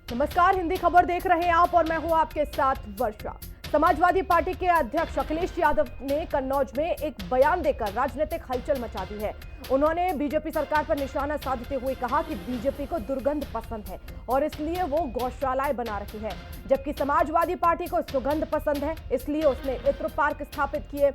नमस्कार, हिंदी खबर देख रहे हैं आप और मैं हूं आपके साथ वर्षा। समाजवादी पार्टी के अध्यक्ष अखिलेश यादव ने कन्नौज में एक बयान देकर राजनीतिक हलचल मचा दी है। उन्होंने बीजेपी सरकार पर निशाना साधते हुए कहा कि बीजेपी को दुर्गंध पसंद है और इसलिए वो गौशालाएं बना रही है, जबकि समाजवादी पार्टी को सुगंध पसंद है, इसलिए उसने इत्र पार्क स्थापित किए।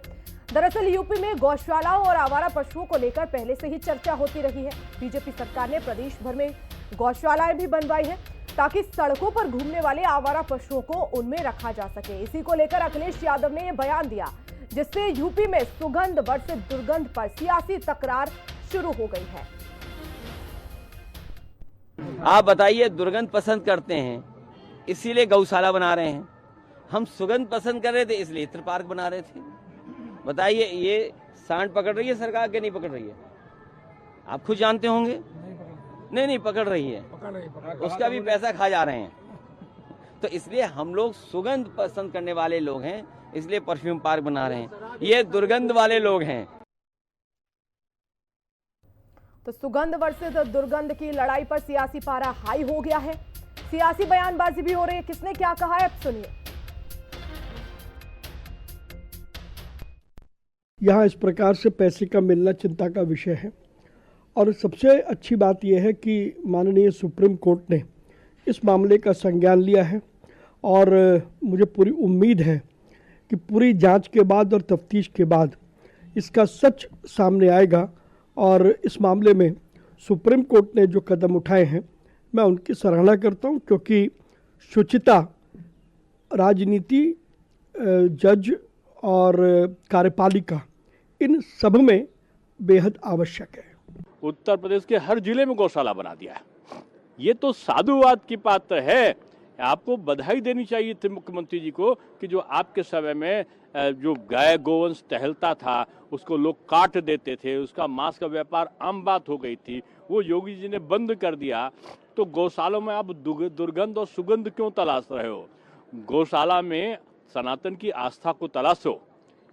दरअसल यूपी में गौशालाओं और आवारा पशुओं को लेकर पहले से ही चर्चा होती रही है। बीजेपी सरकार ने प्रदेश भर में गौशालाएं भी बनवाई है ताकि सड़कों पर घूमने वाले आवारा पशुओं को उनमें रखा जा सके। इसी को लेकर अखिलेश यादव ने यह बयान दिया, जिससे यूपी में सुगंध वर्सेस दुर्गंध पर सियासी तकरार शुरू हो गई है। आप बताइए, दुर्गंध पसंद करते हैं इसीलिए गौशाला बना रहे हैं, हम सुगंध पसंद कर रहे थे इसलिए इत्र पार्क बना रहे थे। बताइए, ये सांड पकड़ रही है सरकार के नहीं पकड़ रही है? आप खुद जानते होंगे। नहीं पकड़ रही है, उसका भी पैसा खा जा रहे हैं। तो इसलिए हम लोग सुगंध पसंद करने वाले लोग हैं, इसलिए परफ्यूम पार्क बना रहे हैं। ये दुर्गंध वाले लोग हैं। तो सुगंध वर्सेस दुर्गंध की लड़ाई पर सियासी पारा हाई हो गया है, सियासी बयानबाजी भी हो रही है। किसने क्या कहा है, अब सुनिए। यहाँ इस प्रकार से पैसे का मिलना चिंता का विषय है और सबसे अच्छी बात यह है कि माननीय सुप्रीम कोर्ट ने इस मामले का संज्ञान लिया है और मुझे पूरी उम्मीद है कि पूरी जांच के बाद और तफ्तीश के बाद इसका सच सामने आएगा और इस मामले में सुप्रीम कोर्ट ने जो कदम उठाए हैं मैं उनकी सराहना करता हूं, क्योंकि शुचिता राजनीति, जज और कार्यपालिका इन सब में बेहद आवश्यक है। उत्तर प्रदेश के हर जिले में गौशाला बना दिया है। ये तो साधुवाद की बात है। आपको बधाई देनी चाहिए थी मुख्यमंत्री जी को कि जो आपके समय में जो गाय गोवंश टहलता था उसको लोग काट देते थे, उसका मांस का व्यापार आम बात हो गई थी, वो योगी जी ने बंद कर दिया। तो गौशालों में आप दुर्गंध और सुगंध क्यों तलाश रहे हो? गौशाला में सनातन की आस्था को तलाशो।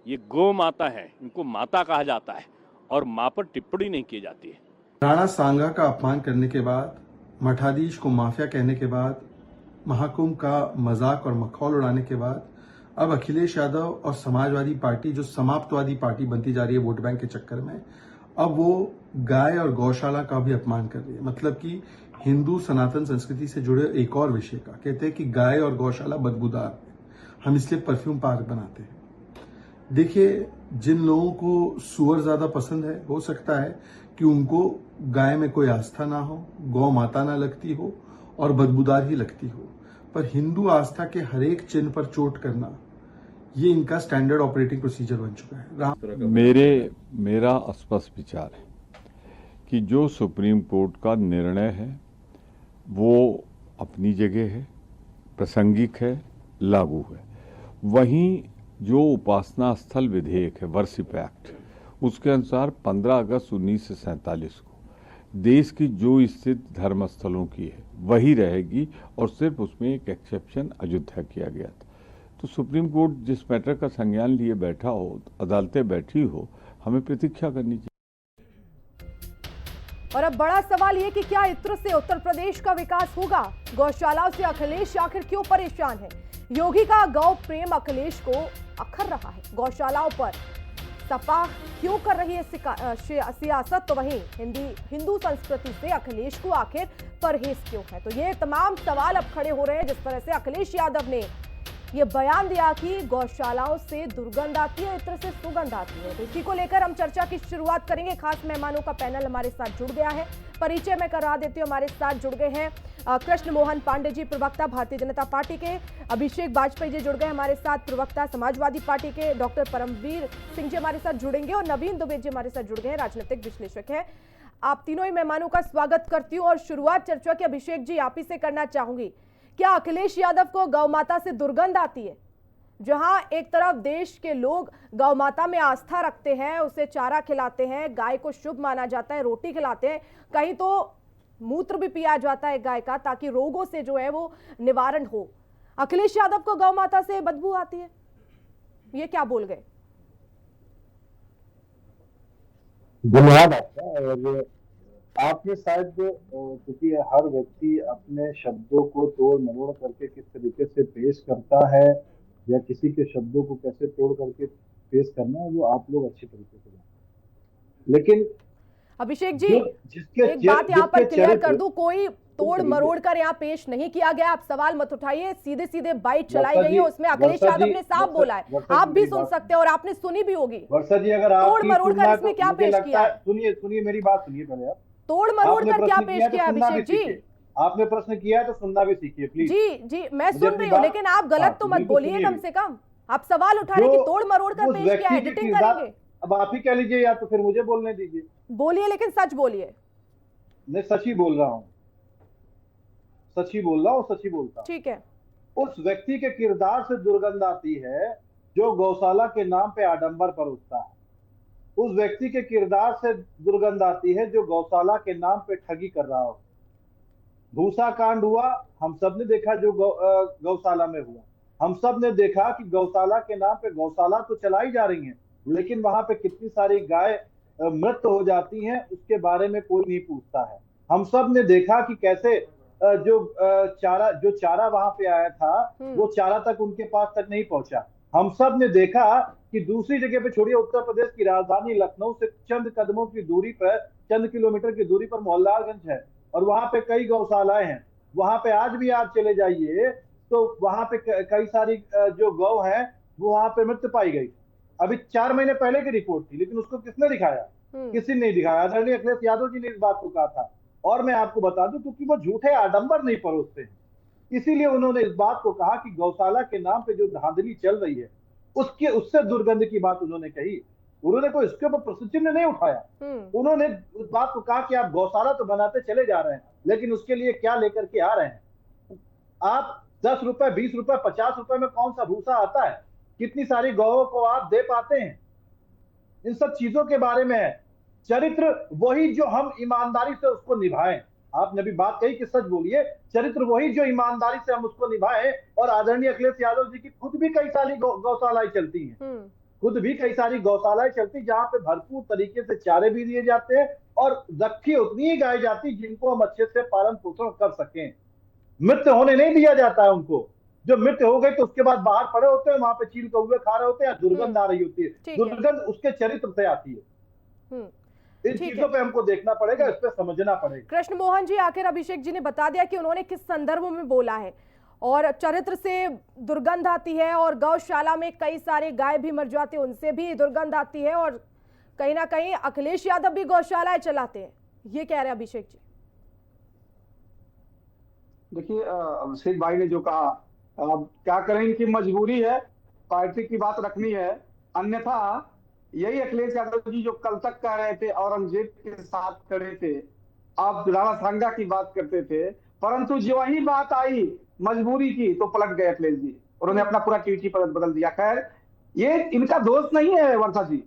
ये गौ माता है, इनको माता कहा जाता है और माँ पर टिप्पणी नहीं की जाती है। राणा सांगा का अपमान करने के बाद, मठाधीश को माफिया कहने के बाद, महाकुंभ का मजाक और मखौल उड़ाने के बाद अब अखिलेश यादव और समाजवादी पार्टी जो समाप्तवादी पार्टी बनती जा रही है वोट बैंक के चक्कर में, अब वो गाय और गौशाला का भी अपमान कर रही है। मतलब कि हिंदू सनातन संस्कृति से जुड़े एक और विषय का कहते हैं कि गाय और गौशाला बदबूदार है, हम इसलिए परफ्यूम पार्क बनाते हैं। देखिए, जिन लोगों को सुअर ज्यादा पसंद है, हो सकता है कि उनको गाय में कोई आस्था ना हो, गौ माता ना लगती हो और बदबूदार ही लगती हो, पर हिंदू आस्था के हर एक चिन्ह पर चोट करना ये इनका स्टैंडर्ड ऑपरेटिंग प्रोसीजर बन चुका है। मेरा स्पष्ट विचार है कि जो सुप्रीम कोर्ट का निर्णय है वो अपनी जगह है, प्रासंगिक है, लागू है। वहीं जो उपासना स्थल विधेयक है, वर्शिप एक्ट, उसके अनुसार 15 अगस्त 1947 को देश की जो स्थित धर्म स्थलों की है वही रहेगी और सिर्फ उसमें एक एक्सेप्शन अयोध्या किया गया था। तो सुप्रीम कोर्ट जिस मैटर का संज्ञान लिए बैठा हो, अदालतें बैठी हो, हमें प्रतीक्षा करनी चाहिए। और अब बड़ा सवाल ये कि क्या इत्र से उत्तर प्रदेश का विकास होगा? गौशालाओं से अखिलेश आखिर क्यों परेशान है? योगी का गौ प्रेम अखिलेश को अखर रहा है। गौशालाओं पर सपा क्यों कर रही है सियासत? तो वहीं हिंदू संस्कृति से अखिलेश को आखिर परहेज क्यों है? तो ये तमाम सवाल अब खड़े हो रहे हैं जिस तरह से अखिलेश यादव ने ये बयान दिया कि गौशालाओं से दुर्गंध आती है, इत्र से सुगंध आती है। तो इसी को लेकर हम चर्चा की शुरुआत करेंगे। खास मेहमानों का पैनल हमारे साथ जुड़ गया है। परिचय मैं करा देती हूँ। हमारे साथ जुड़ गए हैं कृष्ण मोहन पांडे जी, प्रवक्ता भारतीय जनता पार्टी के। अभिषेक बाजपेयी जी जुड़ गए हमारे साथ, प्रवक्ता समाजवादी पार्टी के। डॉक्टर परमवीर सिंह जी हमारे साथ जुड़ेंगे और नवीन दुबे जी हमारे साथ जुड़ गए हैं, राजनीतिक विश्लेषक है। आप तीनों ही मेहमानों का स्वागत करती हूँ और शुरुआत चर्चा की अभिषेक जी आप ही से करना चाहूंगी। क्या अखिलेश यादव को गौ माता से दुर्गंध आती है? जहां एक तरफ देश के लोग गौ माता में आस्था रखते हैं, उसे चारा खिलाते हैं, गाय को शुभ माना जाता है, रोटी खिलाते हैं, कहीं तो मूत्र भी पिया जाता है गाय का ताकि रोगों से जो है वो निवारण हो। अखिलेश यादव को गौ माता से बदबू आती है, ये क्या बोल गए? धन्यवाद आपका। और आपने शायद क्योंकि हर व्यक्ति अपने शब्दों को तोड़ मरोड़ करके किस तरीके से पेश करता है या किसी के शब्दों को कैसे तोड़ करके पेश करना है वो आप लोग अच्छी तरीके से जानते हैं। लेकिन अभिषेक जी, जिसके एक बात यहाँ पर जिसके क्लियर चरित्र- कर दूं, कोई तोड़ मरोड़ कर यहाँ पेश नहीं किया गया। आप सवाल मत उठाइए, सीधे सीधे बाइट चलाई वर्षा गई है, जी- उसमें अखिलेश वर्षा यादव जी- ने साफ वर्षा- बोला है, वर्षा आप जी भी मेरी सुन बात- सकते हैं और आपने सुनी भी होगी। वर्षा जी अगर तोड़ आपकी मरोड़ कर सुनना इसमें तो क्या मुझे पेश लगता किया है- है? सुनिए मेरी बात सुनिए पहले आप। तोड़ मरोड़ आपने कर क्या प्रश्न पेश किया है किया तो सुनना अभिषेक भी जी? सीखिए। आपने प्रश्न किया है तो सुनना भी सीखिए प्लीज। जी मैं मुझे सुन अपनी रही हूँ, बात- लेकिन आप गलत तो मत बिल्कुल बोलिए। सुनिए कम भी। से कम आप सवाल उठा रहे हैं कि तोड़ मरोड़ कर उस पेश किया, व्यक्ति के एडिटिंग किरदार- करेंगे। अब आप ही कह लीजिए या तो फिर मुझे बोलने दीजिए। बोलिए, लेकिन सच बोलिए। मैं सच ही बोल रहा हूँ, सच ही बोल रहा हूँ, सच ही बोलता हूँ। ठीक है। उस व्यक्ति के किरदार से दुर्गंध आती है जो गौशाला के नाम पे आडंबर परोसता है। उस व्यक्ति के किरदार से दुर्गंध आती है जो गौशाला के नाम पे ठगी कर रहा हो। भूसा कांड हुआ, हम सब ने देखा जो गौशाला में हुआ। हम सब ने देखा कि गौशाला के नाम पे गौशाला तो चलाई जा रही है, लेकिन वहां पे कितनी सारी गाय मृत हो जाती हैं, उसके बारे में कोई नहीं पूछता है। हम सब ने देखा कि कैसे जो चारा वहां पे आया था वो चारा तक उनके पास तक नहीं पहुंचा। हम सब ने देखा कि दूसरी जगह पे, छोड़िए उत्तर प्रदेश की राजधानी लखनऊ से चंद कदमों की दूरी पर, चंद किलोमीटर की दूरी पर मोहल्लालगंज है और वहां पे कई गौशालाएं हैं। वहां पे आज भी आप चले जाइए तो वहां पे कई सारी जो गौ है वो वहां पे मृत पाई गई। अभी 4 महीने पहले की रिपोर्ट थी, लेकिन उसको किसने दिखाया? किसी ने नहीं दिखाया। आदरणीय अखिलेश यादव जी ने इस बात को कहा था। और मैं आपको बता दूं, क्योंकि वो झूठे आडंबर नहीं परोसते हैं, इसीलिए उन्होंने इस बात को कहा कि गौशाला के नाम पे जो धांधली चल रही है उससे दुर्गंध की बात उन्होंने कही। उन्होंने कोई इसके ऊपर प्रश्न चिन्ह नहीं उठाया। उन्होंने उस बात को कहा कि आप गौशाला तो बनाते चले जा रहे हैं, लेकिन उसके लिए क्या लेकर के आ रहे हैं? आप 10 रुपए, 20 रुपए, 50 रुपए में कौन सा भूसा आता है? कितनी सारी गौओं को आप दे पाते हैं? इन सब चीजों के बारे में है। चरित्र वही जो हम ईमानदारी से उसको निभाएं। आपने भी बात कही कि सच बोलिए। चरित्र वही जो ईमानदारी से हम उसको निभाएं। और आदरणीय अखिलेश यादव जी की खुद भी कई सारी गौशालाएं चलती हैं, खुद भी कई सारी गौशालाएं चलती जहां पे भरपूर तरीके से चारे भी दिए जाते हैं और रखी उतनी ही गाय जाती जिनको हम अच्छे से पालन पोषण कर सकें। मृत्यु होने नहीं दिया जाता है उनको। जो मृत्यु हो गई तो उसके बाद बाहर पड़े होते हैं, वहां पे चील कौवे खा रहे होते हैं, दुर्गंध आ रही होती है। दुर्गंध उसके चरित्र से आती है। इन चीजों पे हमको देखना पड़ेगा, इस पे समझना पड़ेगा। कृष्ण मोहन जी, आखिर अभिषेक जी ने बता दिया कि उन्होंने किस संदर्भ में बोला है और चरित्र से दुर्गंध आती है और गौशाला में कई सारे गाय भी मर जाते हैं, उनसे भी दुर्गंध आती है और कहीं ना कहीं अखिलेश यादव भी गौशालाएं चलाते हैं, ये कह रहे हैं अभिषेक जी। देखिए अभिषेक भाई ने जो कहा, अब क्या करें, इनकी मजबूरी है, पार्टी की बात रखनी है। अन्यथा यही अखिलेश यादव जी जो कल तक कह रहे थे औरंगजेब के साथ खड़े थे, आप राणा सांगा की बात करते थे, परंतु जो वही बात आई मजबूरी की तो पलट गए अखिलेश जी, उन्होंने अपना पूरा ट्वीटी बदल दिया। खैर ये इनका दोष नहीं है वर्षा जी,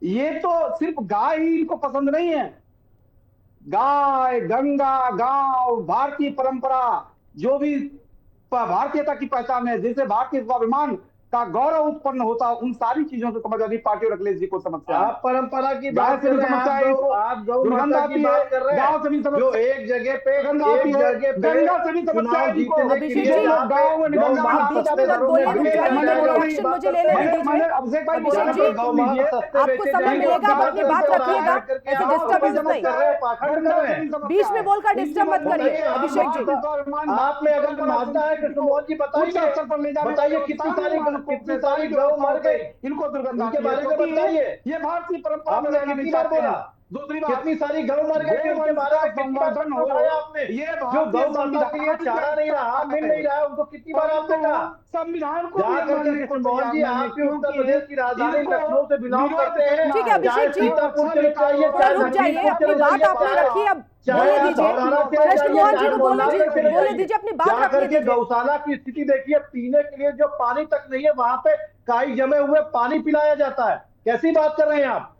ये तो सिर्फ गाय ही इनको पसंद नहीं है। गाय, गंगा, गांव, भारतीय परंपरा, जो भी भारतीयता की पहचान है, जिससे भारतीय स्वाभिमान का गौरव उत्पन्न होता है, उन सारी चीजों से समझदारी पार्टी और अखिलेश जी को समस्या है। आप परंपरा की गाय बात से कर भी रहे हैं, समस्या है, आप गौ दुर्गंध माता आती की है, बात कर रहे गांव से भी हैं, समस्या, जो एक जगह पे गंगा आती है, गंगा से भी समस्या है इनको। अभिषेक जी, लोग गाँव में गंगा आप नहाते बीच में जाते मत घरों बोलिए, में। रुक जाइए, रिएक्शन मुझे लेने दीजिए। अभिषेक भाई अभिषेक जी, आपको समय मिलेगा, आप अपनी बात रखिएगा, ऐसे डिस्टर्बेंस नहीं, बीच में बोलकर डिस्टर्ब मत करिए। अभिषेक जी, आपने अगर मानता है कृष्ण मोहन जी बताइए कितनी सारी गौ मर गई, इनको दुर्गंध इनके बारे में बताइए। ये भारतीय परंपरा आपने कितनी बार बोला? दूसरी बात, कितनी सारी गौ मर गई, उनके बारे में कितनी बार बताया आपने? ये जो गौ माता के लिए चारा नहीं रहा, मिल नहीं रहा, उनको कितनी बार आपने कहा? संविधान को जा करके कृष्ण मोहन जी, आप भी उत्तर प्रदेश की राजधानी लखनऊ से बिलोंग करते हैं। ठीक है अभिषेक जी, सीतापुर चले जाइए, रुक जाइए, अपनी बात आपने रखी, अब बोलने दीजिए। कृष्ण मोहन जी को बोलने दीजिए, अपनी बात रखने दीजिए। गौशाला की स्थिति देखिए, पीने के लिए जो पानी तक नहीं है, वहां पे काई जमे हुए पानी पिलाया जाता है। कैसी बात कर रहे हैं आप?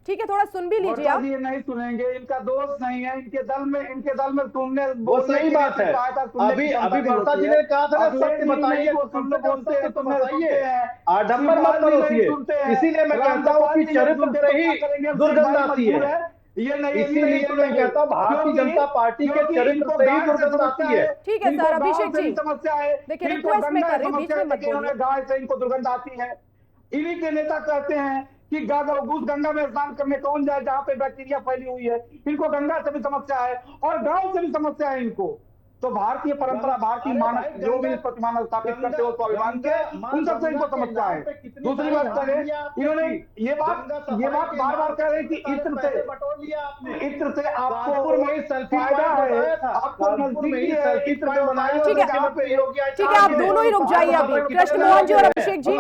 ठीक है, थोड़ा सुन भी लीजिए आप। ये नहीं सुनेंगे, इनका दोष नहीं है, इनके दल में तुमने वो सही बात है। अभी वर्षा जी ने कहा था, सत्य बताइए, आडंबर मत करोसिए। इसीलिए मैं कहता हूँ कि चरित्र से ही दुर्गंध आती है। ये नहीं इसीलिए मैं कहता हूं भारतीय जनता पार्टी के चरित्र से ही दुर्गंध आती है। ठीक है सर, अभिषेक जी समस्या है, देखिए रिक्वेस्ट में कर रही हूं, बीच में मत बोलिए। गाय से इनको दुर्गंध आती है। इन्हीं के नेता कहते हैं कि उस गंगा में स्नान करने कौन जाए जहां पे बैक्टीरिया फैली हुई है। इनको गंगा से भी समस्या है और गांव से भी समस्या है इनको। तो भारतीय परंपरा, भारतीय मानक जो भी प्रतिमान स्थापित करते हो स्वाभिमान के, उन सबसे इनको समस्या है। दूसरी बात करें, इन्होंने ये बात बार बार कह रहे हैं कि इत्र से आपको फायदा है, आपको नजदीकी है, इत्र बनाया। ठीक है, आप दोनों ही रुक जाइए अभी, कृष्ण मोहन जी और अभिषेक जी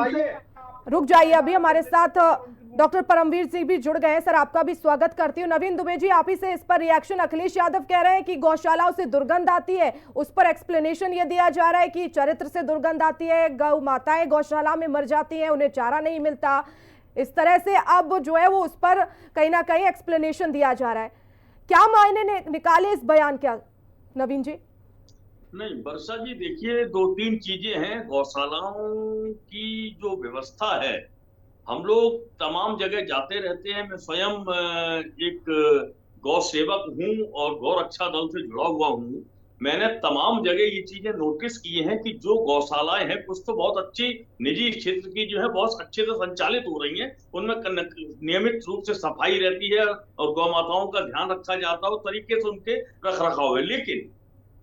रुक जाइए अभी। हमारे साथ डॉक्टर परमवीर सिंह भी जुड़ गए हैं। सर आपका भी स्वागत करती हूँ। नवीन दुबे जी, आप ही से इस पर रिएक्शन। अखिलेश यादव कह रहे हैं कि गौशालाओं से दुर्गंध आती है, उस पर एक्सप्लेनेशन ये दिया जा रहा है कि चरित्र से दुर्गंध आती है, गौ माताएं गौशाला में मर जाती हैं, उन्हें चारा नहीं मिलता। इस तरह से अब जो है वो उस पर कहीं ना कहीं एक्सप्लेनेशन दिया जा रहा है। क्या मायने निकाले इस बयान क्या, नवीन जी? नहीं वर्षा जी, देखिए दो तीन चीजें हैं। गौशालाओं की जो व्यवस्था है, हम लोग तमाम जगह जाते रहते हैं। मैं स्वयं एक गौ सेवक हूँ और गौ रक्षा दल से जुड़ा हुआ हूँ। मैंने तमाम जगह ये चीजें नोटिस की हैं कि जो गौशालाएं हैं कुछ तो बहुत अच्छी निजी क्षेत्र की जो है बहुत अच्छे से संचालित हो रही हैं, उनमें नियमित रूप से सफाई रहती है और गौ माताओं का ध्यान रखा जाता है, उस तरीके से उनके रख रखाव है। लेकिन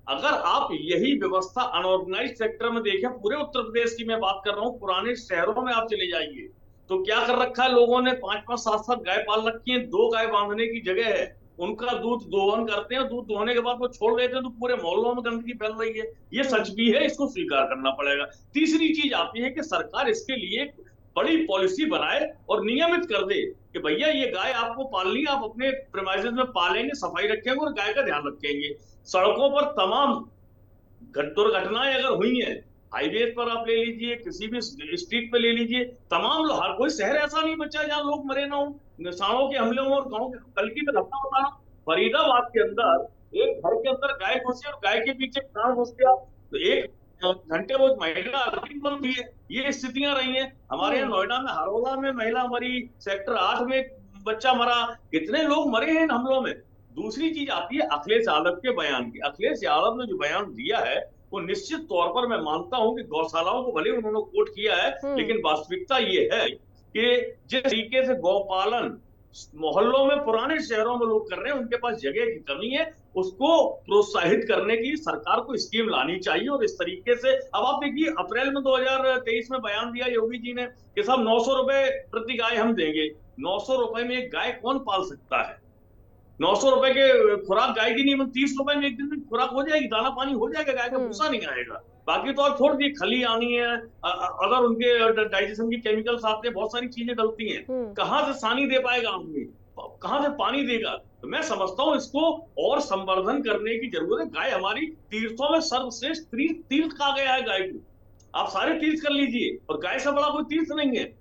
अगर आप यही व्यवस्था अनऑर्गेनाइज्ड सेक्टर में देखें, पूरे उत्तर प्रदेश की मैं बात कर रहा हूँ, पुराने शहरों में आप चले जाइए तो क्या कर रखा है लोगों ने, 5-5 7-7 गाय पाल रखी है। 2 गाय बांधने की जगह है, उनका दूध दोहन करते हैं, दूध दोहने के बाद वो छोड़ देते हैं, तो पूरे मोहल्लों में गंदगी फैल रही है। ये सच भी है, इसको स्वीकार करना पड़ेगा। तीसरी चीज आती है कि सरकार इसके लिए बड़ी पॉलिसी बनाए और नियमित कर दे कि भैया ये गाय आपको पालनी, आप अपने प्रेमाइसेस में पालेंगे, सफाई रखेंगे और गाय का ध्यान रखेंगे। सड़कों पर तमाम दुर्घटनाएं अगर हुई हैं, हाईवे पर आप ले लीजिए, किसी भी स्ट्रीट पे ले लीजिए, तमाम लोग, हर कोई शहर ऐसा नहीं बचा जहां लोग मरे ना हो सांडों के हमले हो। और गाँव के कलकी में घटना बता रहा हूँ, फरीदाबाद के अंदर एक घर के अंदर गाय घुसी और गाय के पीछे प्राण घुस गया, तो 1 घंटे वो महिला अर्थिंग बंद हुई है। ये स्थितियां रही हैं। हमारे यहाँ नोएडा में हरोला में महिला मरी, सेक्टर 8 में बच्चा मरा, कितने लोग मरे हैं इन हमलों में। दूसरी चीज आती है अखिलेश यादव के बयान की। अखिलेश यादव ने जो बयान दिया है वो निश्चित तौर पर मैं मानता हूं कि गौशालाओं को भले उन्होंने कोट किया है, लेकिन वास्तविकता ये है कि जिस तरीके से गौपालन मोहल्लों में, पुराने शहरों में लोग कर रहे हैं, उनके पास जगह की कमी है, उसको प्रोत्साहित करने की सरकार को स्कीम लानी चाहिए। और इस तरीके से अब आप देखिए, अप्रैल में 2023 में बयान दिया योगी जी ने कि साहब 900 रुपए प्रति गाय हम देंगे। 900 रुपए में एक गाय कौन पाल सकता है? 900 रुपए के खुराक गाय की नहीं, 30 रुपए में एक दिन में खुराक हो जाएगी, दाना पानी हो जाएगा, गाय का भूसा नहीं आएगा। बाकी तो और छोड़ दिए, खली आनी है, अगर उनके डाइजेशन की केमिकल्स आते हैं, बहुत सारी चीजें डलती हैं, कहाँ से सानी दे पाएगा आदमी, कहाँ से पानी देगा? तो मैं समझता हूँ इसको और संवर्धन करने की जरूरत है। गाय हमारी तीर्थों में सर्वश्रेष्ठ तीर्थ कहा गया है गाय को। आप सारे तीर्थ कर लीजिए और गाय से बड़ा कोई तीर्थ नहीं है,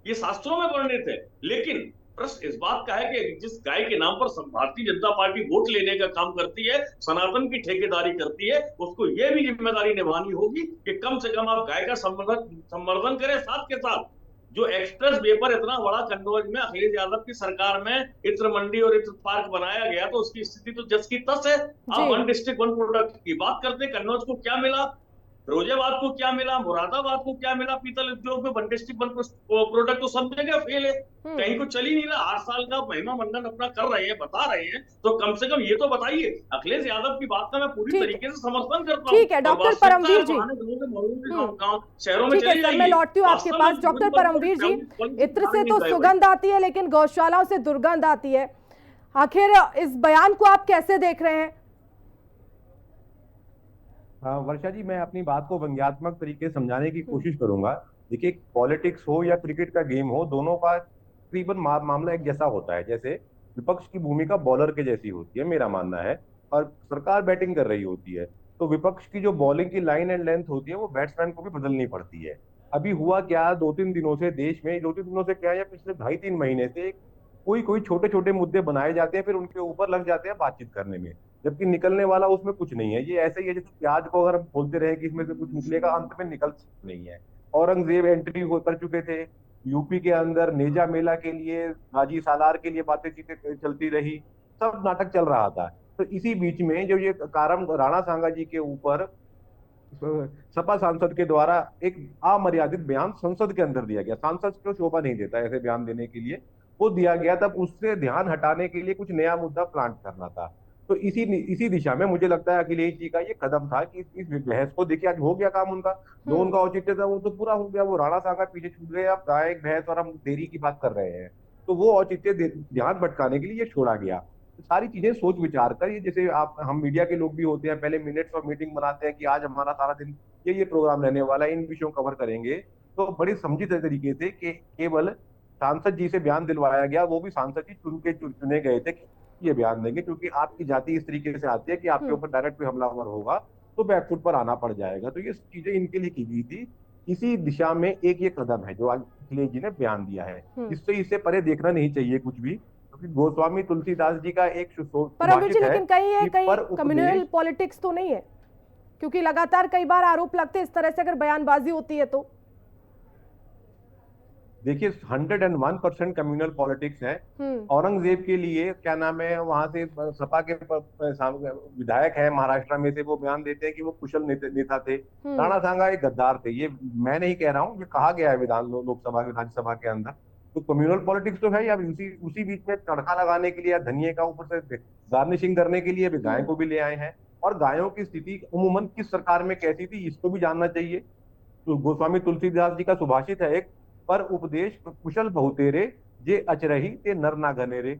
ये शास्त्रों में वर्णित है। लेकिन प्रश्न इस बात का है कि जिस गाय के नाम पर भारतीय जनता पार्टी वोट लेने का काम करती है, सनातन की ठेकेदारी करती है, उसको यह भी जिम्मेदारी निभानी होगी कि कम से कम आप गाय का संवर्धन करें। साथ के साथ जो एक्सप्रेस वे पर इतना बड़ा कन्नौज में अखिलेश यादव की सरकार में इत्र मंडी और इत्र पार्क बनाया गया, तो उसकी स्थिति तो जस की तस है। आप 1 डिस्ट्रिक्ट 1 प्रोडक्ट की बात करते हैं, कन्नौज को क्या मिला, फिरोजाबाद को क्या मिला, मुरादाबाद को क्या मिला? पीतल उद्योग में 1 डिस्ट्रिक्ट 1 प्रोडक्ट तो सब जगह फेल है, कहीं को चल ही नहीं रहा। 8 साल का महिमा मंडन अपना कर रहे हैं, बता रहे हैं, तो कम से कम ये तो बताइए। अखिलेश यादव की बात का मैं पूरी तरीके से समर्थन करता हूँ। ठीक है डॉक्टर परमवीर जी, शहरों में चले जाइए। मैं लौटती हूँ आपके पास। डॉक्टर परमवीर जी, इत्र से तो सुगंध आती है लेकिन गौशालाओं से दुर्गंध आती है, आखिर इस बयान को आप कैसे देख रहे हैं? वर्षा जी, मैं अपनी बात को व्यंग्यात्मक तरीके से समझाने की कोशिश करूंगा। देखिए, पॉलिटिक्स हो या क्रिकेट का गेम हो, दोनों का तकरीबन मामला एक जैसा होता है। जैसे विपक्ष की भूमिका बॉलर के जैसी होती है, मेरा मानना है, और सरकार बैटिंग कर रही होती है, तो विपक्ष की जो बॉलिंग की लाइन एंड लेंथ होती है वो बैट्समैन को भी बदलनी पड़ती है। अभी हुआ क्या, 2-3 दिनों से देश में, 2-3 दिनों से क्या, या पिछले 2.5-3 महीने से कोई छोटे छोटे मुद्दे बनाए जाते हैं, फिर उनके ऊपर लग जाते हैं बातचीत करने में, जबकि निकलने वाला उसमें कुछ नहीं है। ये ऐसे ही है जैसे प्याज को अगर हम खोलते रहे कि इसमें से कुछ निकलेगा, अंत में निकल नहीं है। औरंगजेब एंट्री कर चुके थे यूपी के अंदर, नेजा मेला के लिए, हाजी सालार के लिए बातें चीतें चलती रही, सब नाटक चल रहा था। तो इसी बीच में जो ये कारम राणा सांगा जी के ऊपर सपा सांसद के द्वारा एक अमर्यादित बयान संसद के अंदर दिया गया, सांसद को शोभा नहीं देता ऐसे बयान देने के लिए, वो दिया गया, तब उससे ध्यान हटाने के लिए कुछ नया मुद्दा प्लांट करना था। तो इसी दिशा में मुझे लगता है अखिलेश जी का ये कदम था कि इस बहस को देखिए, आज हो गया काम उनका, जो उनका औचित्य था वो तो पूरा हो गया, वो राणा सांगा पीछे छूट गए, अब गाय भैंस और हम देरी की बात कर रहे हैं, तो वो औचित्य ध्यान भटकाने के लिए ये छोड़ा गया। तो सारी चीजें सोच विचार कर, ये जैसे हम मीडिया के लोग भी होते हैं, पहले मिनट्स और मीटिंग बनाते हैं कि आज हमारा सारा दिन ये प्रोग्राम रहने वाला है, इन विषयों कवर करेंगे, तो बड़ी समझित तरीके से कि केवल सांसद जी से बयान दिलवाया गया, वो भी सांसद जी चुने गए थे ये बयान देंगे, क्योंकि आपकी जाति इस तरीके से आती है कि आपके ऊपर डायरेक्ट कोई हमलावर होगा तो बैकफुट पर आना पड़ जाएगा। तो ये चीजें इनके लिए की गई थी। इसी दिशा में एक ये कदम है जो आज अखिलेश जी ने बयान दिया है, इससे परे देखना नहीं चाहिए कुछ भी, क्योंकि गोस्वामी तुलसीदास जी का एक पर अमित जी, लेकिन कहीं कम्युनल पॉलिटिक्स तो नहीं है, क्योंकि लगातार कई बार आरोप लगते हैं इस तरह से अगर बयानबाजी होती है तो। देखिए 101% कम्युनल पॉलिटिक्स है। औरंगजेब के लिए क्या नाम है, वहां से सपा के विधायक है महाराष्ट्र में से, वो बयान देते हैं कि वो कुशल नेता थे। राणा सांगा एक गद्दार थे, ये मैं नहीं कह रहा हूँ, ये कहा गया है लोकसभा राज्यसभा के अंदर। तो कम्युनल पॉलिटिक्स तो है, या उसी बीच में तड़का लगाने के लिए या धनिये का ऊपर से गार्निशिंग करने के लिए गाय को भी ले आए हैं। और गायों की स्थिति अमूमन किस सरकार में कैसी थी इसको भी जानना चाहिए। तो गोस्वामी तुलसीदास जी का सुभाषित है एक, पर उपदेश कुशल बहुतेरे जे अचरही ते नर ना घनेरे।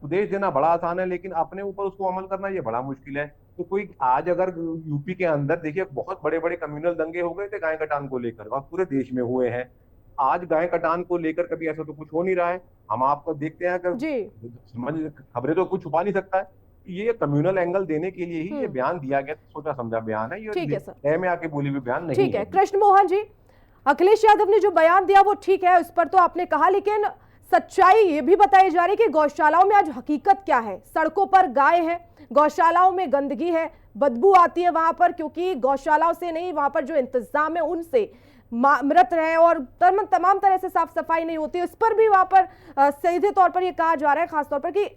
उपदेश देना बड़ा आसान है, लेकिन अपने ऊपर उसको अमल करना ये बड़ा मुश्किल है। तो कोई आज अगर यूपी के अंदर देखिए बहुत बड़े बड़े कम्युनल दंगे हो गए थे गाय कटान को लेकर, और पूरे देश में हुए हैं। आज गाय कटान को लेकर कभी ऐसा तो कुछ हो नहीं रहा है, हम आपको देखते हैं कि खबरें तो कुछ छुपा नहीं सकता है। ये कम्युनल एंगल देने के लिए ही ये बयान दिया गया, सोचा समझा बयान है, ये में आके बोली हुई बयान नहीं है। ठीक है कृष्ण मोहन जी, अखिलेश यादव ने जो बयान दिया वो ठीक है, उस पर तो आपने कहा, लेकिन सच्चाई ये भी बताई जा रही है कि गौशालाओं में आज हकीकत क्या है। सड़कों पर गाय है, गौशालाओं में गंदगी है, बदबू आती है वहां पर, क्योंकि गौशालाओं से नहीं, वहां पर जो इंतजाम है उनसे मृत रहे, और तमाम तरह से साफ सफाई नहीं होती। इस पर भी वहां पर सीधे तौर पर यह कहा जा रहा है खासतौर पर कि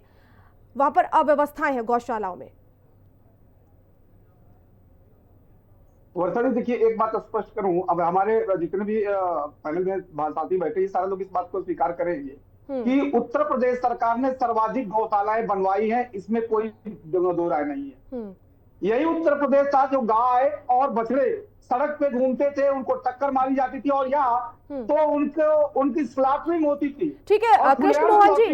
वहां पर अव्यवस्थाएं हैं गौशालाओं में। वर्षा जी देखिए, एक बात स्पष्ट करूं, अब हमारे जितने भी पैनल में साथी बैठे ये सारे लोग इस बात को स्वीकार करेंगे कि उत्तर प्रदेश सरकार ने सर्वाधिक गौशालाएं बनवाई है, इसमें कोई दो राय नहीं है। यही उत्तर प्रदेश था जो गाय और बछड़े सड़क पे घूमते थे, उनको टक्कर मारी जाती थी, और यहाँ तो उनकी स्लॉटरिंग होती थी। ठीक है कृष्ण मोहन जी,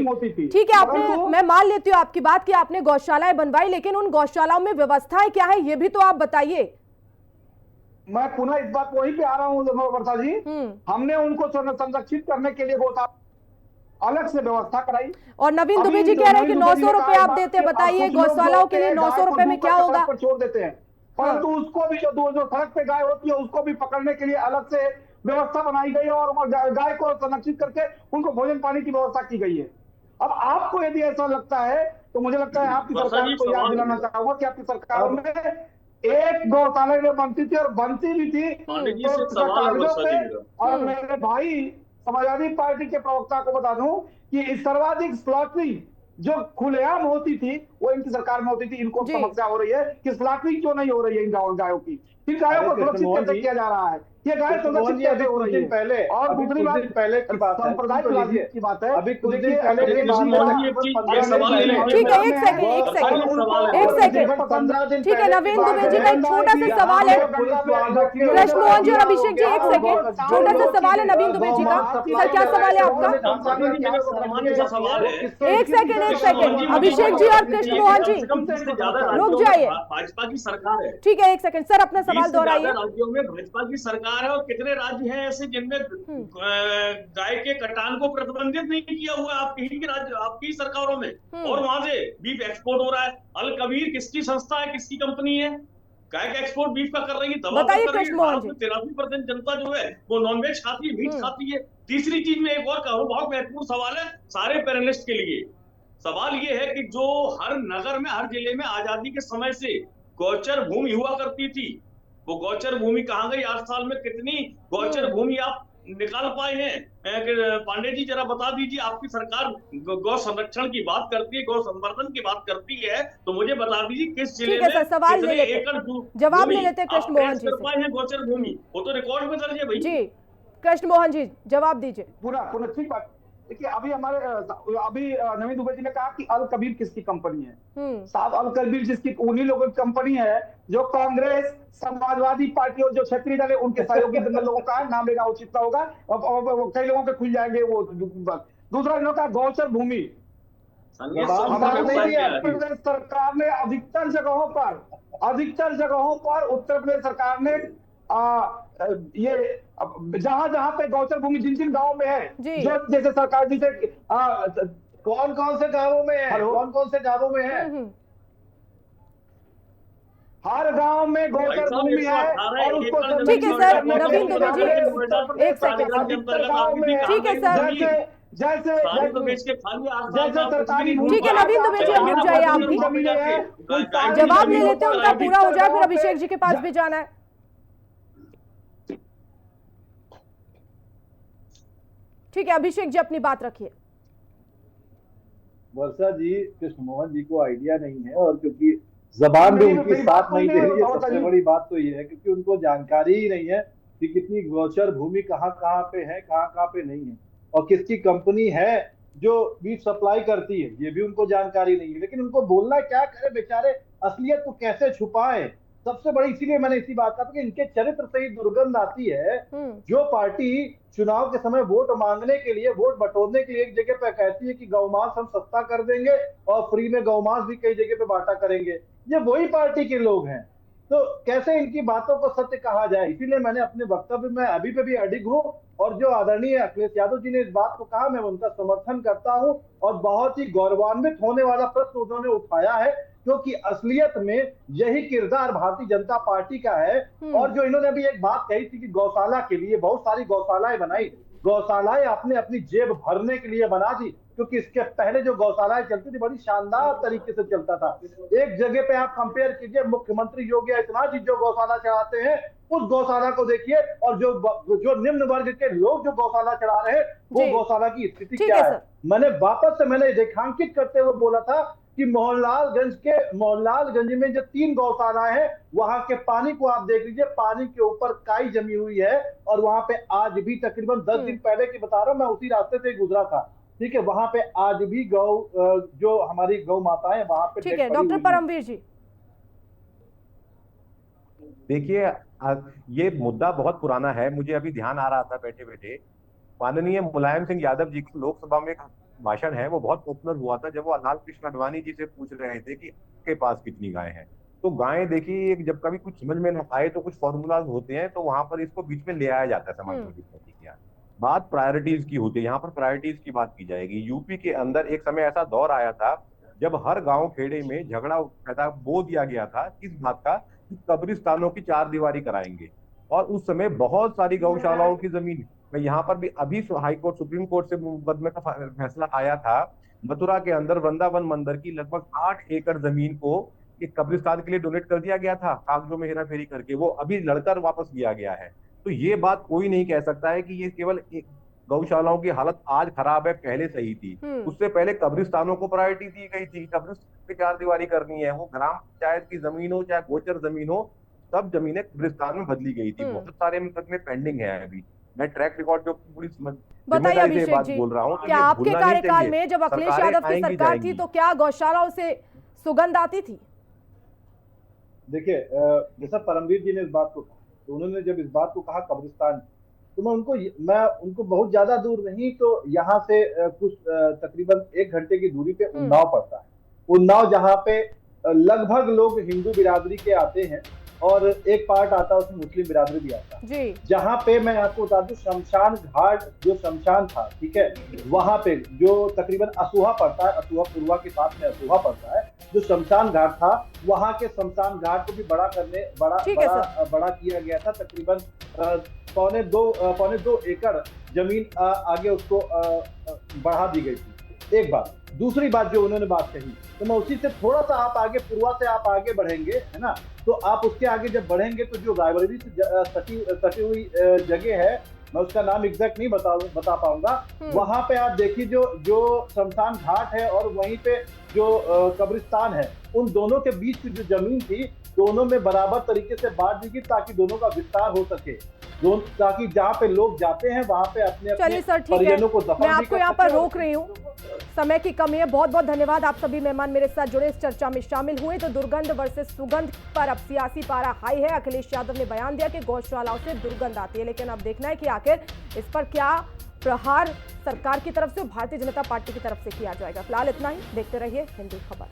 ठीक है, आपने, मैं मान लेती हूँ आपकी बात कि आपने गौशालाएं बनवाई, लेकिन उन गौशालाओं में व्यवस्थाएं क्या है ये भी तो आप बताइए। मैं पुनः इस बात वहीं पे आ रहा हूँ वर्षा जी, हमने उनको संरक्षित करने के लिए गौशाला अलग से व्यवस्था कराई। और नवीन दुबे जी कह रहे हैं कि 900 रुपए आप देते, बताइए गौशालाओं के लिए 900 रुपए में क्या होगा। छोड़ देते हैं, परंतु उसको भी जो सड़क पे गाय होती है उसको भी पकड़ने के लिए अलग से व्यवस्था बनाई गई है, और गाय को संरक्षित करके उनको भोजन पानी की व्यवस्था की गई है। अब आपको यदि ऐसा लगता है तो मुझे लगता है आपकी सरकार को याद दिलाना चाहूंगा कि आपकी सरकार में एक गौशाला बनती थी, और बनती भी थी तो कागजों पे। और मेरे भाई समाजवादी पार्टी के प्रवक्ता को बता दूं कि इस सर्वाधिक स्लॉटरिंग जो खुलेआम होती थी वो इनकी सरकार में होती थी। इनको समस्या हो रही है कि स्लॉटरिंग क्यों नहीं हो रही है इन गायों की, इन गायों को सुरक्षित कैसे किया जा रहा है, ये गाय सुरक्षित कैसे हो रही है पहले। और दूसरी बात पहले की बात है, सांप्रदायिक की बात है, अभी कुछ दिन पहले ठीक है, एक सेकंड, ठीक है नवीन दुबे जी का एक छोटा सा सवाल है। कृष्ण मोहन जी और अभिषेक जी एक सेकंड, छोटा सा सवाल है नवीन दुबे जी का। सर क्या सवाल है आपका? एक सेकंड अभिषेक जी और कृष्ण मोहन जी रुक जाइए, भाजपा की सरकार है। ठीक है एक सेकंड सर, अपना सवाल दोहराइए। राज्यों में भाजपा की सरकार है, और कितने राज्य हैं ऐसे जिनमें गाय के कटान को प्रतिबंधित नहीं किया हुआ है आपकी राज्य, आपकी सरकारों में, और वहां से बीफ एक्सपोर्ट हो रहा है। अल कबीर किसकी संस्था है, किसकी कंपनी है, गाय का एक्सपोर्ट बीफ का कर रही है, दवा कर रही है। भारत में 83% जनता जो है वो नॉनवेज खाती है, मीट खाती है। तीसरी चीज में एक और कहूँ, बहुत महत्वपूर्ण सवाल है सारे पैनलिस्ट के लिए। सवाल ये है कि जो हर नगर में, हर जिले में आजादी के समय से गौचर भूमि हुआ करती थी, वो गौचर भूमि कहाँ गई? 8 साल में कितनी गौचर भूमि आप निकाल पाए हैं? पांडे जी जरा बता दीजिए, आपकी सरकार गौ संरक्षण की बात करती है, गौ संवर्धन की बात करती है, तो मुझे बता दीजिए किस जिले ठीक है सर, में सवाल ले कितने लेते एकड़ जवाब ले भूमि लेते आप कृष्ण मोहन ट्रेस जी कर से। पाए हैं गोचर भूमि? वो तो रिकॉर्ड में दर्ज है भाई। जी कृष्ण मोहन जी जवाब दीजिए। पूरा ठीक बात। देखिए अभी हमारे नवीन दुबे जी ने कहा कि अल कबीर किसकी कंपनी है। साहब अल कबीर जिसकी उन्हीं लोगों की कंपनी है जो कांग्रेस, समाजवादी पार्टी और जो क्षेत्रीय दल है उनके सहयोगी लोगों का है। नाम लेना उचित होगा और कई लोगों के खुल जाएंगे वो। दूसरा इन्होंने कहा गौचर भूमि। उत्तर प्रदेश सरकार ने अधिकतर जगहों पर उत्तर प्रदेश सरकार ने ये जहां पे गौचर भूमि जिन गांवों में है, जो जैसे सरकार जी से कौन कौन से गांवों में है, कौन कौन से गांवों में है, हर गांव में गौचर भूमि है और उसको ठीक है सर नवीन दुबे जी एक सेकंड। ठीक है सर जैसे सरकारी ठीक है नवीन दुबे जी अब रुक जाइए आप भी, जवाब ले लेते हैं उनका पूरा हो जाए फिर अभिषेक जी के पास भी जाना है। ठीक है अभिषेक जी अपनी बात रखिए। वर्षा जी कृष्ण मोहन जी को आइडिया नहीं है और क्योंकि जबान भी उनकी साथ नहीं दे रही है, सबसे बड़ी बात तो ये है क्योंकि उनको जानकारी ही नहीं है कि कितनी गोचर भूमि कहाँ कहाँ पे है, कहाँ पे नहीं है और किसकी कंपनी है जो बीज सप्लाई करती है, ये भी उनको जानकारी नहीं है। लेकिन उनको बोलना क्या करे बेचारे, असलियत को कैसे छुपाएं। सबसे बड़ी इसीलिए मैंने इसी बात कहा कि इनके चरित्र से ही दुर्गंध आती है। जो पार्टी चुनाव के समय वोट मांगने के लिए, वोट बटोरने के लिए एक जगह पे कहती है कि गौमांस हम सस्ता कर देंगे और फ्री में गौमांस भी कई जगह पे बांटा करेंगे, ये वही पार्टी के लोग हैं। तो कैसे इनकी बातों को सत्य कहा जाए। इसीलिए मैंने अपने वक्तव्य में अभी पे भी अडिग हूं और जो आदरणीय अखिलेश यादव जी ने इस बात को कहा मैं उनका समर्थन करता हूं और बहुत ही गौरवान्वित होने वाला प्रश्न उन्होंने उठाया है क्योंकि असलियत में यही किरदार भारतीय जनता पार्टी का है। और जो इन्होंने अभी एक बात कही थी कि गौशाला के लिए बहुत सारी गौशालाएं बनाई, गौशालाएं आपने अपनी जेब भरने के लिए बना दी क्योंकि इसके पहले जो गौशालाएं चलती थी बड़ी शानदार तरीके से चलता था। एक जगह पे आप कंपेयर कीजिए, मुख्यमंत्री योगी आदित्यनाथ जी जो गौशाला चलाते हैं उस गौशाला को देखिए और जो निम्न वर्ग के लोग जो गौशाला चला रहे हैं वो गौशाला की स्थिति क्या है। मैंने वापस से रेखांकित करते हुए बोला था कि मोहनलालगंज में जो 3 गौशालाएं हैं वहां के पानी को आप देख लीजिए, पानी के ऊपर काई जमी हुई है और वहां पे आज भी तकरीबन 10 दिन पहले की बता रहा हूं, मैं उसी रास्ते से गुजरा था। ठीक है, वहां पे आज भी जो हमारी गौ माताएं वहां पे। ठीक है डॉक्टर परमवीर जी देखिए ये मुद्दा बहुत पुराना है। मुझे अभी ध्यान आ रहा था बैठे बैठे, माननीय मुलायम सिंह यादव जी की लोकसभा में भाषण है वो बहुत पॉपुलर हुआ था जब वो लाल कृष्ण आडवाणी जी से पूछ रहे थे कि आपके पास कितनी गायें हैं। तो गायें देखिए जब कभी कुछ समझ में न आए तो कुछ फॉर्मूलाज होते हैं तो वहां पर इसको बीच में ले आया जाता है समाजवादी पार्टी के यहाँ। बात प्रायोरिटीज की होती है, यहाँ पर प्रायोरिटीज की बात की जाएगी। यूपी के अंदर एक समय ऐसा दौर आया था जब हर गांव खेड़े में झगड़ा पैदा बो दिया गया था किस बात का, कब्रिस्तानों की 4 दीवारी कराएंगे। और उस समय बहुत सारी गौशालाओं की जमीन, मैं यहाँ पर भी अभी हाई कोर्ट सुप्रीम कोर्ट से मुकदमे का फैसला आया था, मथुरा के अंदर वृंदावन मंदिर की लगभग 8 एकड़ जमीन को एक कब्रिस्तान के लिए डोनेट कर दिया गया था कागजों में हेरा फेरी करके, वो अभी लड़कर वापस लिया गया है। तो ये बात कोई नहीं कह सकता है कि ये केवल गौशालाओं की हालत आज खराब है, पहले सही थी। उससे पहले कब्रिस्तानों को प्रायोरिटी दी गई थी, कब्रिस्तान पे 4 दीवारी करनी है, वो ग्राम पंचायत की जमीन हो चाहे गोचर जमीन हो, सब जमीनें कब्रिस्तान में बदली गई थी। बहुत सारे मुकदमे पेंडिंग है अभी। मैं ट्रैक रिकॉर्ड जो पूरी बताइए अभिषेक जी, बोल रहा हूँ क्या आपके कार्यकाल में जब अखिलेश यादव की सरकार थी तो क्या गौशालाओं से सुगंध आती थी? देखिए जैसा परमवीर जी ने इस बात को कहा, तो उन्होंने जब इस बात को कहा कब्रिस्तान, तो मैं उनको बहुत ज्यादा दूर नहीं तो यहाँ से कुछ तकरीबन 1 घंटे की दूरी पे उन्नाव पड़ता है। उन्नाव जहाँ पे लगभग लोग हिंदू बिरादरी के आते हैं और एक पार्ट आता है उसमें मुस्लिम बिरादरी भी आता है। जहाँ पे मैं आपको बता दूं शमशान घाट जो शमशान था, ठीक है, वहां पे जो तकरीबन असुहा पड़ता है, असुहा पूर्वा के पास में असुहा पड़ता है, जो शमशान घाट था वहां के शमशान घाट को भी बड़ा किया गया था। तकरीबन 2.25 एकड़ जमीन आगे उसको बढ़ा दी गई थी। एक बात, दूसरी बात जो उन्होंने बात कही तो मैं उसी से थोड़ा सा आप आगे पूर्वा से आप आगे बढ़ेंगे, है ना, तो आप उसके आगे जब बढ़ेंगे तो जो रायबरेली से सटी हुई जगह है मैं उसका नाम एग्जैक्ट नहीं बता पाऊंगा। वहां पे आप देखिए जो शमशान घाट है और वहीं पे जो कब्रिस्तान है, उन दोनों के बीच की जो जमीन थी, दोनों में बराबर तरीके से बांट दी गई ताकि दोनों का विस्तार हो सके, ताकि जहाँ पे लोग जाते हैं वहां पे अपने परिजनों को दफन। मैं आपको यहाँ पर रोक रही हूँ, समय की कमी है। बहुत बहुत धन्यवाद आप सभी मेहमान मेरे साथ जुड़े, इस चर्चा में शामिल हुए। तो दुर्गंध वर्सेस सुगंध पर अब सियासी पारा हाई है। अखिलेश यादव ने बयान दिया कि गौशालाओं से दुर्गंध आती है, लेकिन अब देखना है कि आखिर इस पर क्या प्रहार सरकार की तरफ से, भारतीय जनता पार्टी की तरफ से किया जाएगा। फिलहाल इतना ही, देखते रहिए हिंदी खबर।